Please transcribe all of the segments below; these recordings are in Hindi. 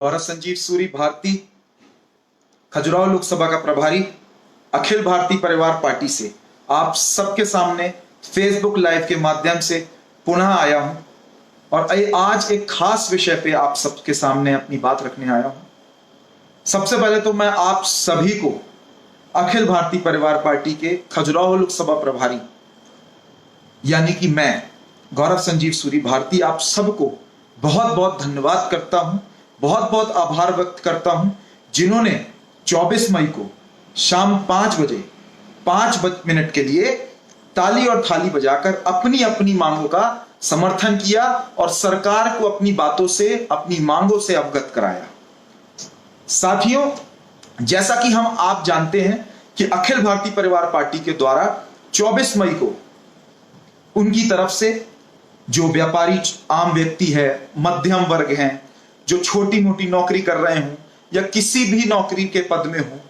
गौरव संजीव सूरी भारती, खजुराहो लोकसभा का प्रभारी, अखिल भारतीय परिवार पार्टी से आप सबके सामने फेसबुक लाइव के माध्यम से पुनः आया हूं और आज एक खास विषय पे आप सबके सामने अपनी बात रखने आया हूं। सबसे पहले तो मैं आप सभी को अखिल भारतीय परिवार पार्टी के खजुराहो लोकसभा प्रभारी यानी कि मैं गौरव संजीव सूरी भारती आप सबको बहुत बहुत धन्यवाद करता हूं, बहुत बहुत आभार व्यक्त करता हूं जिन्होंने 24 मई को शाम 5 बजे 5 मिनट के लिए ताली और थाली बजाकर अपनी अपनी मांगों का समर्थन किया और सरकार को अपनी बातों से, अपनी मांगों से अवगत कराया। साथियों, जैसा कि हम आप जानते हैं कि अखिल भारतीय परिवार पार्टी के द्वारा 24 मई को उनकी तरफ से जो व्यापारी आम व्यक्ति है, मध्यम वर्ग हैं, जो छोटी मोटी नौकरी कर रहे हों या किसी भी नौकरी के पद में हो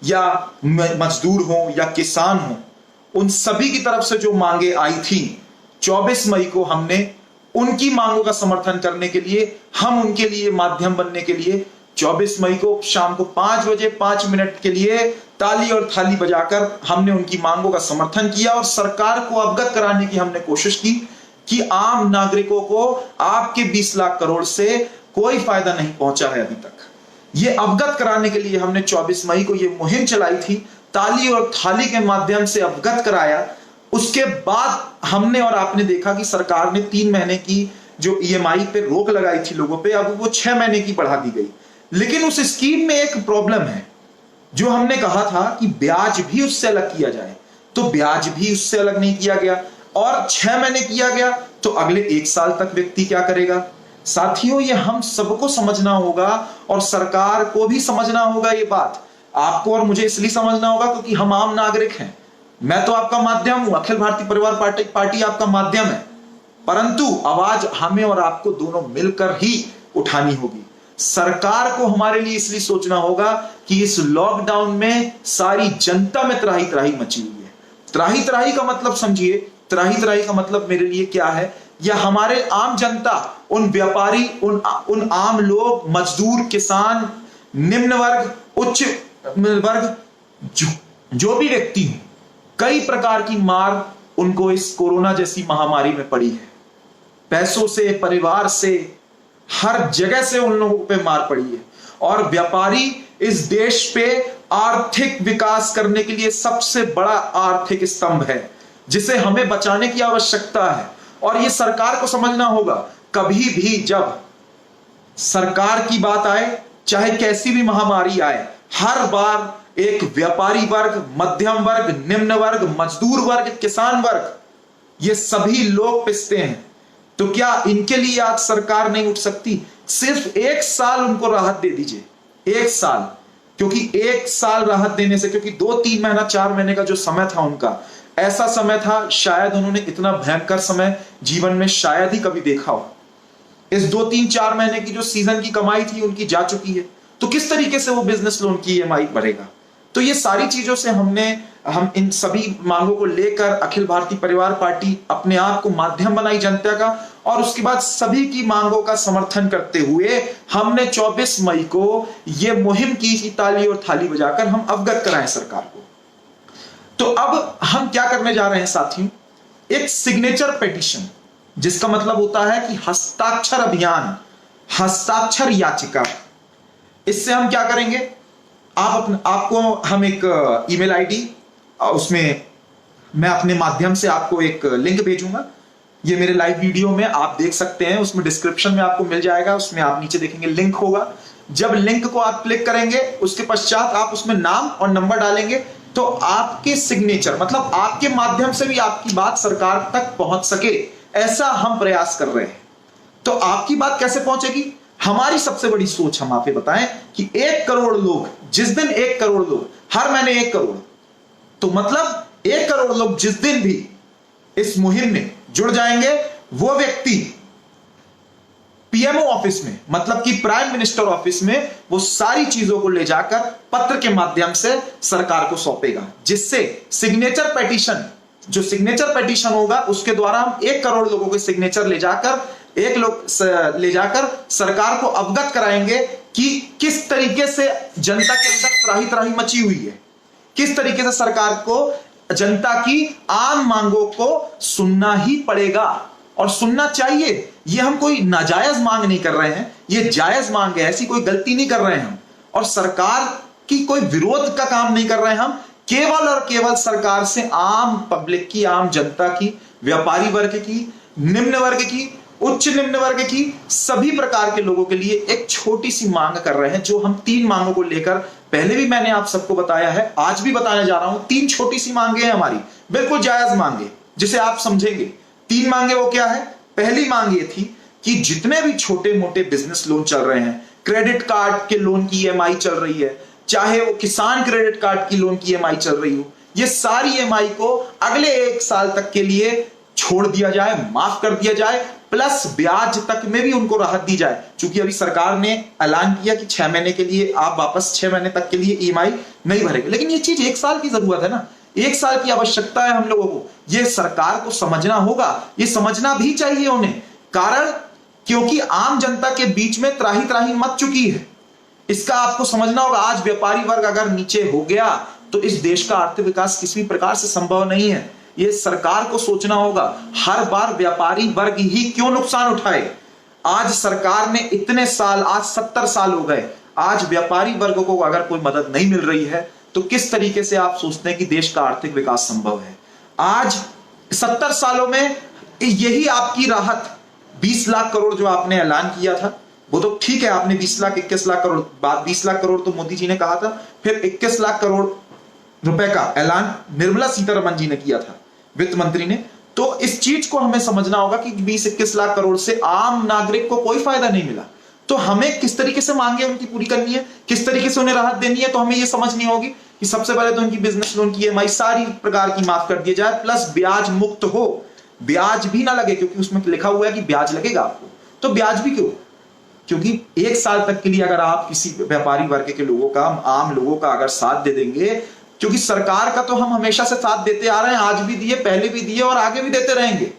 या मजदूर हो या किसान हो, उन सभी की तरफ से जो मांगे आई थी 24 मई को हमने उनकी मांगों का समर्थन करने के लिए, हम उनके लिए माध्यम बनने के लिए 24 मई को शाम को 5 बजे 5 मिनट के लिए ताली और थाली बजाकर हमने उनकी मांगों का समर्थन किया और सरकार को अवगत कराने की हमने कोशिश की कि आम नागरिकों को आपके 20 लाख करोड़ से कोई फायदा नहीं पहुंचा है अभी तक। ये अवगत कराने के लिए हमने 24 मई को ये मुहिम चलाई थी, ताली और थाली के माध्यम से अवगत कराया। उसके बाद हमने और आपने देखा कि सरकार ने 3 महीने की जो ईएमआई पे रोक लगाई थी लोगों पे, अब वो 6 महीने की बढ़ा दी गई। लेकिन उस स्कीम में एक प्रॉब्लम है, जो हमने कहा था कि ब्याज भी उससे अलग किया जाए, तो ब्याज भी उससे अलग नहीं किया गया और 6 महीने किया गया, तो अगले 1 साल तक व्यक्ति क्या करेगा। साथियों, ये हम सबको समझना होगा और सरकार को भी समझना होगा। ये बात आपको और मुझे इसलिए समझना होगा क्योंकि हम आम नागरिक हैं। मैं तो आपका माध्यम हूं, अखिल भारतीय परिवार पार्टी आपका माध्यम है, परंतु आवाज हमें और आपको दोनों मिलकर ही उठानी होगी। सरकार को हमारे लिए इसलिए सोचना होगा कि इस लॉकडाउन में सारी जनता में त्राही त्राही मची हुई है। त्राही त्राही का मतलब समझिए, त्राही त्राही का मतलब मेरे लिए क्या है, या हमारे आम जनता, उन व्यापारी, उन आम लोग, मजदूर, किसान, निम्न वर्ग, उच्च वर्ग, जो भी व्यक्ति हो, कई प्रकार की मार उनको इस कोरोना जैसी महामारी में पड़ी है। पैसों से, परिवार से, हर जगह से उन लोगों पे मार पड़ी है। और व्यापारी इस देश पे आर्थिक विकास करने के लिए सबसे बड़ा आर्थिक स्तंभ है, जिसे हमें बचाने की आवश्यकता है। और ये सरकार को समझना होगा, कभी भी जब सरकार की बात आए, चाहे कैसी भी महामारी आए, हर बार एक व्यापारी वर्ग, मध्यम वर्ग, निम्न वर्ग, मजदूर वर्ग, किसान वर्ग, ये सभी लोग पिसते हैं। तो क्या इनके लिए आज सरकार नहीं उठ सकती? सिर्फ 1 साल उनको राहत दे दीजिए, 1 साल, क्योंकि 1 साल राहत देने से, क्योंकि 2-3 महीना 4 महीने का जो समय था उनका, ऐसा समय था शायद उन्होंने इतना भयंकर समय जीवन में शायद ही कभी देखा हो। इस 2-3-4 महीने की जो सीजन की कमाई थी उनकी जा चुकी है, तो किस तरीके से वो बिजनेस लोन की ईएमआई बढ़ेगा। तो ये सारी चीजों से हम इन सभी मांगों को लेकर अखिल भारतीय परिवार पार्टी अपने आप को माध्यम बनाई जनता का, और उसके बाद सभी की मांगों का समर्थन करते हुए हमने 24 मई को ये मुहिम की कि ताली और थाली बजाकर हम अवगत कराएं सरकार को। तो अब हम क्या करने जा रहे हैं साथियों, एक सिग्नेचर पिटीशन, जिसका मतलब होता है कि हस्ताक्षर अभियान, हस्ताक्षर याचिका। इससे हम क्या करेंगे, आपको हम एक ईमेल आईडी, उसमें मैं अपने माध्यम से आपको एक लिंक भेजूंगा। ये मेरे लाइव वीडियो में आप देख सकते हैं, उसमें डिस्क्रिप्शन में आपको मिल जाएगा, उसमें आप नीचे देखेंगे लिंक होगा। जब लिंक को आप क्लिक करेंगे, उसके पश्चात आप उसमें नाम और नंबर डालेंगे, तो आपके सिग्नेचर, मतलब आपके माध्यम से भी आपकी बात सरकार तक पहुंच सके, ऐसा हम प्रयास कर रहे हैं। तो आपकी बात कैसे पहुंचेगी? हमारी सबसे बड़ी सोच हम आपको बताएं कि 1 करोड़ लोग, जिस दिन 1 करोड़ लोग, हर महीने 1 करोड़, तो मतलब 1 करोड़ लोग जिस दिन भी इस मुहिम में जुड़ जाएंगे, वो व्यक्ति पीएमओ ऑफिस में, मतलब कि प्राइम मिनिस्टर ऑफिस में, वो सारी चीजों को ले जाकर पत्र के माध्यम से सरकार को सौंपेगा, जिससे सिग्नेचर पिटीशन, जो सिग्नेचर पिटीशन होगा, उसके द्वारा हम 1 करोड़ लोगों के सिग्नेचर ले जाकर सरकार को अवगत कराएंगे कि किस तरीके से जनता के अंदर त्राही त्राही मची हुई है, किस तरीके से सरकार को जनता की आम मांगों को सुनना ही पड़ेगा और सुनना चाहिए। ये हम कोई नाजायज मांग नहीं कर रहे हैं, ये जायज मांग है, ऐसी कोई गलती नहीं कर रहे हैं हम, और सरकार की कोई विरोध का काम नहीं कर रहे हैं हम, केवल और केवल सरकार से आम पब्लिक की, आम जनता की, व्यापारी वर्ग की, निम्न वर्ग की, उच्च निम्न वर्ग की, सभी प्रकार के लोगों के लिए एक छोटी सी मांग कर रहे हैं, जो हम 3 मांगों को लेकर पहले भी मैंने आप सबको बताया है, आज भी बताने जा रहा हूं। 3 छोटी सी मांगे हैं हमारी, बिल्कुल जायज मांगे, जिसे आप समझेंगे। 3 मांगे वो क्या है? पहली मांग ये थी कि जितने भी छोटे मोटे बिजनेस लोन चल रहे हैं, क्रेडिट कार्ड के लोन की ईएमआई चल रही है, चाहे वो किसान क्रेडिट कार्ड की लोन की ईएमआई चल रही हो, ये सारी ईएमआई को अगले 1 साल तक के लिए छोड़ दिया जाए, माफ कर दिया जाए, प्लस ब्याज तक में भी उनको राहत दी जाए। क्योंकि अभी सरकार ने ऐलान किया कि 6 महीने के लिए आप वापस 6 महीने तक के लिए ईएमआई नहीं भरेंगे, लेकिन ये चीज 1 साल की जरूरत है ना, 1 साल की आवश्यकता है हम लोगों को। ये सरकार को समझना होगा, ये समझना भी चाहिए उन्हें, कारण क्योंकि आम जनता के बीच में त्राही त्राही मच चुकी है। इसका आपको समझना होगा। आज व्यापारी वर्ग अगर नीचे हो गया तो इस देश का आर्थिक विकास किसी प्रकार से संभव नहीं है। ये सरकार को सोचना होगा, हर बार व्यापारी वर्ग ही क्यों नुकसान उठाए। आज सरकार ने इतने साल, आज 70 साल हो गए, आज व्यापारी वर्ग को अगर कोई मदद नहीं मिल रही है तो किस तरीके से आप सोचते हैं कि देश का आर्थिक विकास संभव है। आज 70 सालों में यही आपकी राहत, 20 लाख करोड़ जो आपने ऐलान किया था, वो तो ठीक है, आपने 20 लाख 21 लाख करोड़, 20 लाख करोड़ तो मोदी जी ने कहा था, फिर 21 लाख करोड़ रुपए का ऐलान निर्मला सीतारमण जी ने किया था, वित्त मंत्री ने। तो इस चीज को हमें समझना होगा कि 20-21 लाख करोड़ से आम नागरिक को कोई फायदा नहीं मिला। तो हमें किस तरीके से मांगे उनकी पूरी करनी है, किस तरीके से उन्हें राहत देनी है, तो हमें यह समझनी होगी कि सबसे पहले तो उनकी बिजनेस लोन की ईएमआई सारी प्रकार की माफ कर दी जाए, प्लस ब्याज मुक्त हो, ब्याज भी ना लगे, क्योंकि उसमें लिखा हुआ है कि ब्याज लगेगा आपको। तो ब्याज भी क्यों? क्योंकि 1 साल तक के लिए अगर आप किसी व्यापारी वर्ग के लोगों का, आम लोगों का अगर साथ दे देंगे, क्योंकि सरकार का तो हम हमेशा से साथ देते आ रहे हैं, आज भी दिए, पहले भी दिए और आगे भी देते रहेंगे,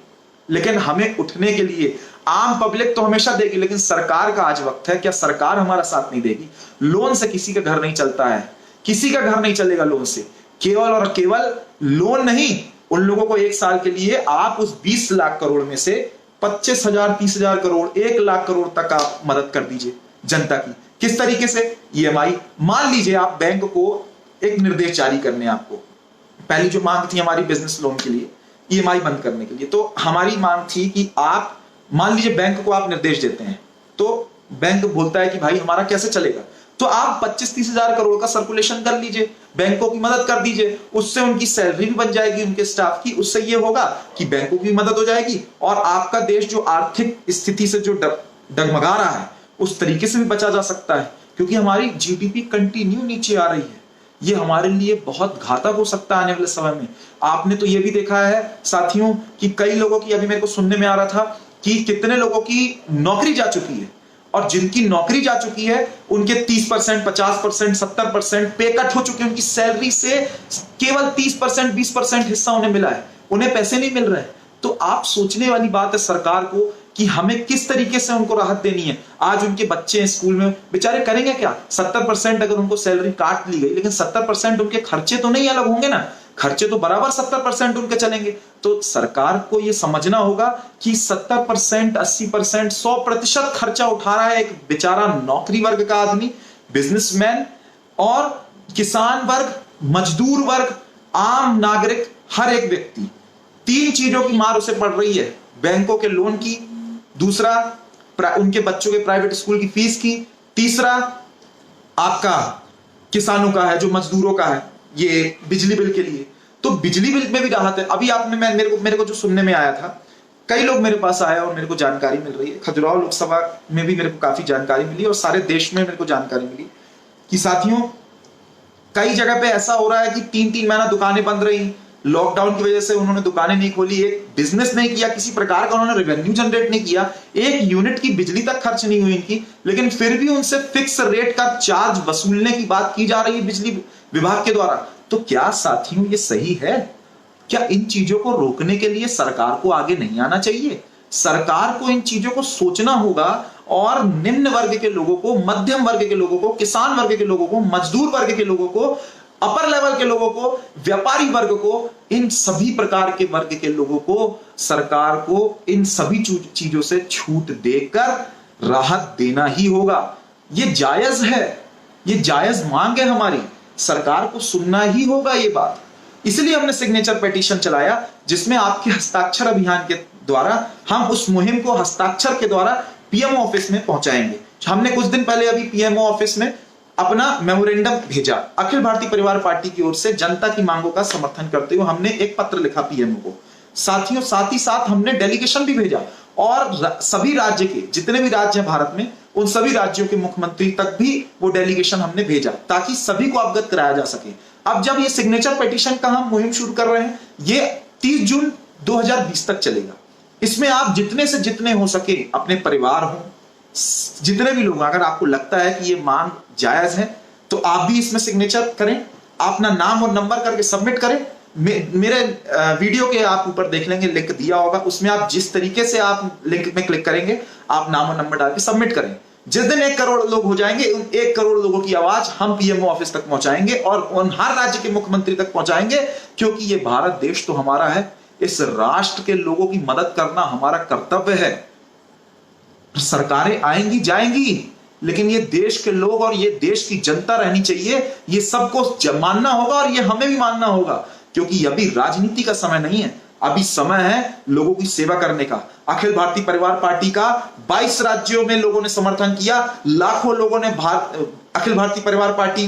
लेकिन हमें उठने के लिए आम पब्लिक तो हमेशा देगी, लेकिन सरकार का आज वक्त है। क्या सरकार हमारा साथ नहीं देगी? लोन से किसी का घर नहीं चलता है, किसी का घर नहीं चलेगा लोन से। केवल और केवल लोन नहीं, उन लोगों को 1 साल के लिए आप उस 20 लाख करोड़ में से 25,000, 30,000 करोड़, 1 लाख करोड़ तक आप मदद कर दीजिए जनता की। किस तरीके से? ईएमआई। मान लीजिए आप बैंक को एक निर्देश जारी करने, आपको पहली जो मांग थी हमारी बिजनेस लोन के लिए, ईएमआई बंद करने के लिए, तो हमारी मांग थी कि आप मान लीजिए बैंक को आप निर्देश देते हैं, तो बैंक बोलता है कि भाई हमारा कैसे चलेगा, तो आप 25-30 हजार करोड़ का सर्कुलेशन कर लीजिए, बैंकों की मदद कर दीजिए, उससे उनकी सैलरी भी बन जाएगी उनके स्टाफ की, उससे ये होगा कि बैंकों की मदद हो जाएगी और आपका देश जो आर्थिक स्थिति से जो डगमगा रहा है उस तरीके से भी बचा जा सकता है। क्योंकि हमारी जीडीपी कंटिन्यू नीचे आ रही है, ये हमारे लिए बहुत घातक हो सकता है आने वाले समय में। आपने तो ये भी देखा है साथियों कि कई लोगों की, अभी मेरे को सुनने में आ रहा था कि कितने लोगों की नौकरी जा चुकी है, और जिनकी नौकरी जा चुकी है उनके 30%, 50%, 70% पे कट हो चुके हैं, उनकी सैलरी से केवल 30%, 20% हिस्सा उन्हें मिला है, उन्हें पैसे नहीं मिल रहे हैं। तो आप सोचने वाली बात है सरकार को कि हमें किस तरीके से उनको राहत देनी है। आज उनके बच्चे स्कूल में बेचारे करेंगे क्या? 70% अगर उनको सैलरी काट ली गई, लेकिन 70% उनके खर्चे तो नहीं अलग होंगे ना, खर्चे तो बराबर 70% उनके चलेंगे। तो सरकार को यह समझना होगा कि 70%, 80%, 100% खर्चा उठा रहा है एक बेचारा नौकरी वर्ग का आदमी, बिजनेसमैन और किसान वर्ग, मजदूर वर्ग, आम नागरिक, हर एक व्यक्ति। 3 चीजों की मार उसे पड़ रही है, बैंकों के लोन की, दूसरा उनके बच्चों के प्राइवेट स्कूल की फीस की, तीसरा आपका किसानों का है, जो मजदूरों का है, ये बिजली बिल के लिए। तो बिजली बिल में भी राहत है। अभी आपने मेरे को जो सुनने में आया था, कई लोग मेरे पास आए और मेरे को जानकारी मिल रही है, खजुराहो लोकसभा में भी मेरे को काफी जानकारी मिली और सारे देश में मेरे को जानकारी मिली कि साथियों कई जगह पे ऐसा हो रहा है कि 3-3 महीना दुकानें बंद रही, लॉकडाउन की वजह से उन्होंने दुकानें नहीं खोली, एक बिजनेस नहीं किया, किसी प्रकार का उन्होंने रेवेन्यू जनरेट नहीं किया, 1 यूनिट की बिजली तक खर्च नहीं हुई इनकी, लेकिन फिर भी उनसे फिक्स रेट का चार्ज वसूलने की बात की जा रही है बिजली विभाग के द्वारा। तो क्या साथियों ये सही है? क्या इन चीजों को रोकने के लिए सरकार को आगे नहीं आना चाहिए? सरकार को इन चीजों को सोचना होगा और निम्न वर्ग के लोगों को, मध्यम वर्ग के लोगों को, किसान वर्ग के लोगों को, मजदूर वर्ग के लोगों को, अपर लेवल के लोगों को, व्यापारी वर्ग को, इन सभी प्रकार के वर्ग के लोगों को सरकार को इन सभी चीजों से छूट देकर राहत देना ही होगा। ये जायज है, ये जायज मांग है हमारी, सरकार को सुनना ही होगा ये बात। इसलिए हमने सिग्नेचर पिटीशन चलाया, जिसमें आपके हस्ताक्षर अभियान के द्वारा हम उस मुहिम को हस्ताक्षर के द्वारा पीएमओ ऑफिस में पहुंचाएंगे। हमने कुछ दिन पहले अभी पीएमओ ऑफिस में अपना मेमोरेंडम भेजा। अखिल भारतीय परिवार पार्टी की ओर से जनता की मांगों का समर्थन करते हुए हमने एक पत्र लिखा पीएमओ को। साथियों, साथ ही साथ हमने डेलीगेशन भी भेजा और सभी राज्य के, जितने भी राज्य हैं भारत में, उन सभी राज्यों के मुख्यमंत्री तक भी वो डेलीगेशन हमने भेजा, ताकि सभी को अवगत कराया जा सके। अब जब ये सिग्नेचर पिटीशन का हम मुहिम शुरू कर रहे हैं, ये 30 जून 2020 तक चलेगा। इसमें आप जितने से जितने हो सके, अपने परिवार हो, जितने भी लोग, अगर आपको लगता है कि ये मांग जायज है तो आप भी इसमें सिग्नेचर करें, अपना नाम और नंबर करके सबमिट करें। मेरे वीडियो के आप ऊपर देख लेंगे, लिंक दिया होगा, उसमें आप जिस तरीके से आप लिंक में क्लिक करेंगे, आप नाम और नंबर डाल के सबमिट करें। जिस दिन 1 करोड़ लोग हो जाएंगे, उन 1 करोड़ लोगों की आवाज हम पीएमओ ऑफिस तक पहुंचाएंगे और उन हर राज्य के मुख्यमंत्री तक पहुंचाएंगे, क्योंकि ये भारत देश तो हमारा है, इस राष्ट्र के लोगों की मदद करना हमारा कर्तव्य है। सरकारें आएंगी जाएंगी, लेकिन ये देश के लोग और ये देश की जनता रहनी चाहिए, ये सबको मानना होगा और ये हमें भी मानना होगा, क्योंकि अभी राजनीति का समय नहीं है, अभी समय है लोगों की सेवा करने का। अखिल भारतीय परिवार पार्टी का 22 राज्यों में लोगों ने समर्थन किया, लाखों लोगों ने अखिल भारतीय परिवार पार्टी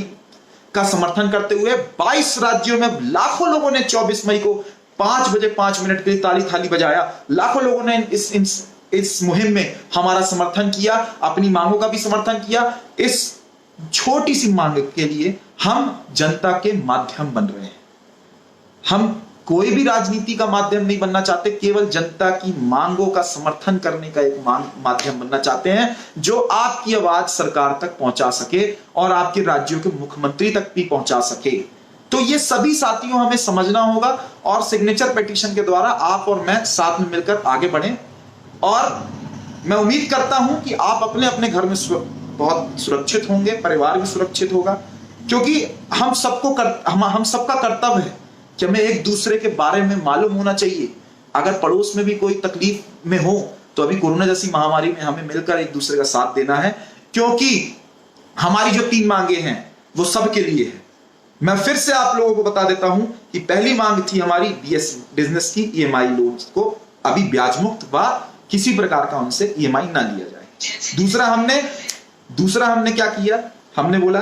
का समर्थन करते हुए 22 राज्यों में लाखों लोगों ने 24 मई को 5 बजे 5 मिनट के लिए ताली थाली बजाया। लाखों लोगों ने इस मुहिम में हमारा समर्थन किया, अपनी मांगों का भी समर्थन किया। इस छोटी सी मांग के लिए हम जनता के माध्यम बन रहे हैं। हम कोई भी राजनीति का माध्यम नहीं बनना चाहते, केवल जनता की मांगों का समर्थन करने का एक माध्यम बनना चाहते हैं, जो आपकी आवाज सरकार तक पहुंचा सके और आपके राज्यों के मुख्यमंत्री तक भी पहुंचा सके। तो ये सभी साथियों हमें समझना होगा और सिग्नेचर पिटीशन के द्वारा आप और मैं साथ में मिलकर आगे बढ़ें। और मैं उम्मीद करता हूं कि आप अपने अपने घर में बहुत सुरक्षित होंगे, परिवार भी सुरक्षित होगा, क्योंकि हम सबका कर्तव्य है कि हमें एक दूसरे के बारे में मालूम होना चाहिए। अगर पड़ोस में भी कोई तकलीफ में हो तो अभी कोरोना जैसी महामारी में हमें मिलकर एक दूसरे का साथ देना है, क्योंकि हमारी जो 3 मांगे हैं वो सबके लिए है। मैं फिर से आप लोगों को बता देता हूं कि पहली मांग थी हमारी बिजनेस की ईएमआई लोन्स को अभी ब्याज मुक्त व किसी प्रकार का उनसे ईएमआई ना लिया जाए। दूसरा हमने क्या किया, हमने बोला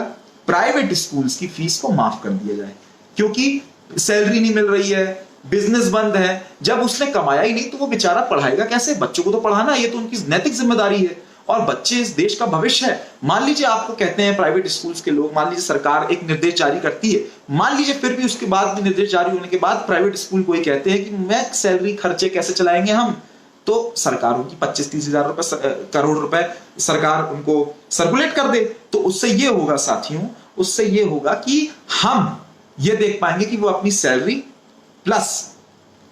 प्राइवेट स्कूल्स की फीस को माफ कर दिया जाए, क्योंकि सैलरी नहीं मिल रही है, बिजनेस बंद है। जब उसने कमाया ही नहीं तो वो बेचारा पढ़ाएगा कैसे? बच्चों को तो पढ़ाना, ये तो उनकी नैतिक जिम्मेदारी है और बच्चे इस देश का भविष्य है। मान लीजिए आपको कहते हैं प्राइवेट स्कूल्स के लोग, मान लीजिए सरकार एक निर्देश जारी करती है, मान लीजिए फिर भी उसके बाद भी निर्देश जारी होने के बाद प्राइवेट स्कूल कोई कहते हैं कि मैं सैलरी खर्चे कैसे चलाएंगे हम, तो सरकार उनकी 25-30 हजार करोड़ रुपए सरकार उनको सर्कुलेट कर दे। तो उससे ये होगा साथियों, उससे ये होगा कि हम ये देख पाएंगे कि वो अपनी सैलरी प्लस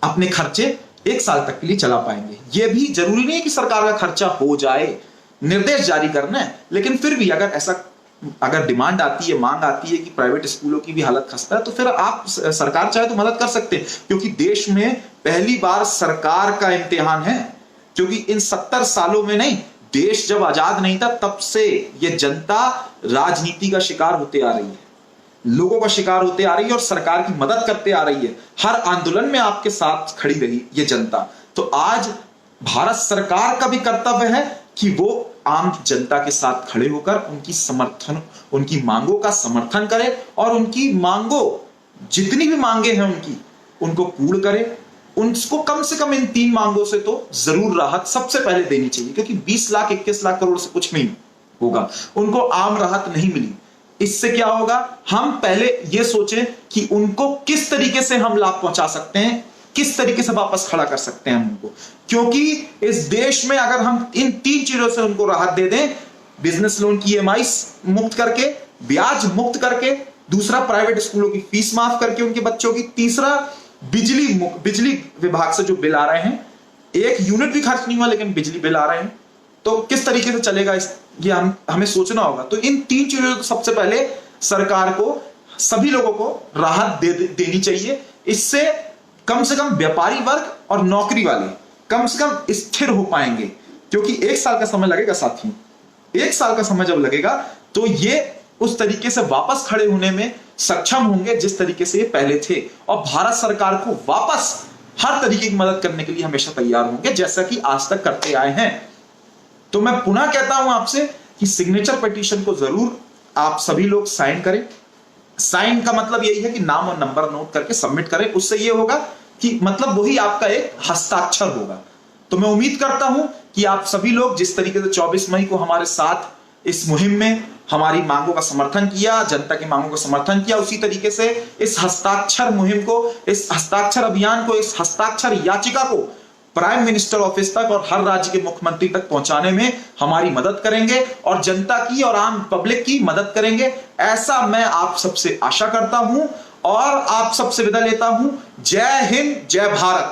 अपने खर्चे 1 साल तक के लिए चला पाएंगे। ये भी जरूरी नहीं है कि सरकार का खर्चा हो जाए, निर्देश जारी करना है, लेकिन फिर भी अगर डिमांड आती है, मांग आती है कि प्राइवेट स्कूलों की भी हालत खस्ता है, तो फिर आप सरकार चाहे तो मदद कर सकते हैं, क्योंकि देश में पहली बार सरकार का इम्तिहान है। क्योंकि इन 70 सालों में नहीं, देश जब आजाद नहीं था तब से ये जनता राजनीति का शिकार होते आ रही है, लोगों का शिकार होते आ रही है और सरकार की मदद करते आ रही है। हर आंदोलन में आपके साथ खड़ी रही ये जनता। तो आज भारत सरकार का भी कर्तव्य है कि वो आम जनता के साथ खड़े होकर उनकी मांगों का समर्थन करे और उनकी मांगों, जितनी भी मांगे हैं उनको पूर्ण करे। उनको कम से कम इन 3 मांगों से तो जरूर राहत सबसे पहले देनी चाहिए, क्योंकि 20 लाख 21 लाख करोड़ से कुछ नहीं होगा, उनको आम राहत नहीं मिली। इससे क्या होगा, हम पहले ये सोचें कि उनको किस तरीके से हम लाभ पहुंचा सकते हैं, किस तरीके से वापस खड़ा कर सकते हैं उनको। क्योंकि इस देश में अगर हम इन 3 चीजों से उनको राहत दे दें, बिजनेस लोन की ईएमआई मुक्त करके, ब्याज मुक्त करके, दूसरा प्राइवेट स्कूलों की फीस माफ करके उनके बच्चों की, तीसरा बिजली विभाग से जो बिल आ रहे हैं, 1 यूनिट भी खर्च नहीं हुआ लेकिन बिजली बिल आ रहे हैं, तो किस तरीके से चलेगा ये हमें सोचना होगा। तो इन 3 चीजों को सबसे पहले सरकार को सभी लोगों को राहत देनी चाहिए। इससे कम से कम व्यापारी वर्ग और नौकरी वाले कम से कम स्थिर हो पाएंगे, क्योंकि 1 साल का समय लगेगा साथियों। 1 साल का समय जब लगेगा तो ये उस तरीके से वापस खड़े होने में सक्षम होंगे जिस तरीके से ये पहले थे, और भारत सरकार को वापस हर तरीके की मदद करने के लिए हमेशा तैयार होंगे, जैसा कि आज तक करते आए हैं। तो मैं पुनः कहता हूं आपसे कि सिग्नेचर पिटीशन को जरूर आप सभी लोग साइन करें। साइन का मतलब यही है कि नाम और नंबर नोट करके सबमिट करें। उससे यह होगा कि मतलब वही आपका एक हस्ताक्षर होगा। तो मैं उम्मीद करता हूं कि आप सभी लोग जिस तरीके से 24 मई को हमारे साथ इस मुहिम में हमारी मांगों का समर्थन किया, जनता की मांगों का समर्थन किया, उसी तरीके से इस हस्ताक्षर मुहिम को, इस हस्ताक्षर अभियान को, इस हस्ताक्षर याचिका को प्राइम मिनिस्टर ऑफिस तक और हर राज्य के मुख्यमंत्री तक पहुंचाने में हमारी मदद करेंगे और जनता की और आम पब्लिक की मदद करेंगे, ऐसा मैं आप सबसे आशा करता हूं और आप सबसे विदा लेता हूं। जय हिंद, जय भारत।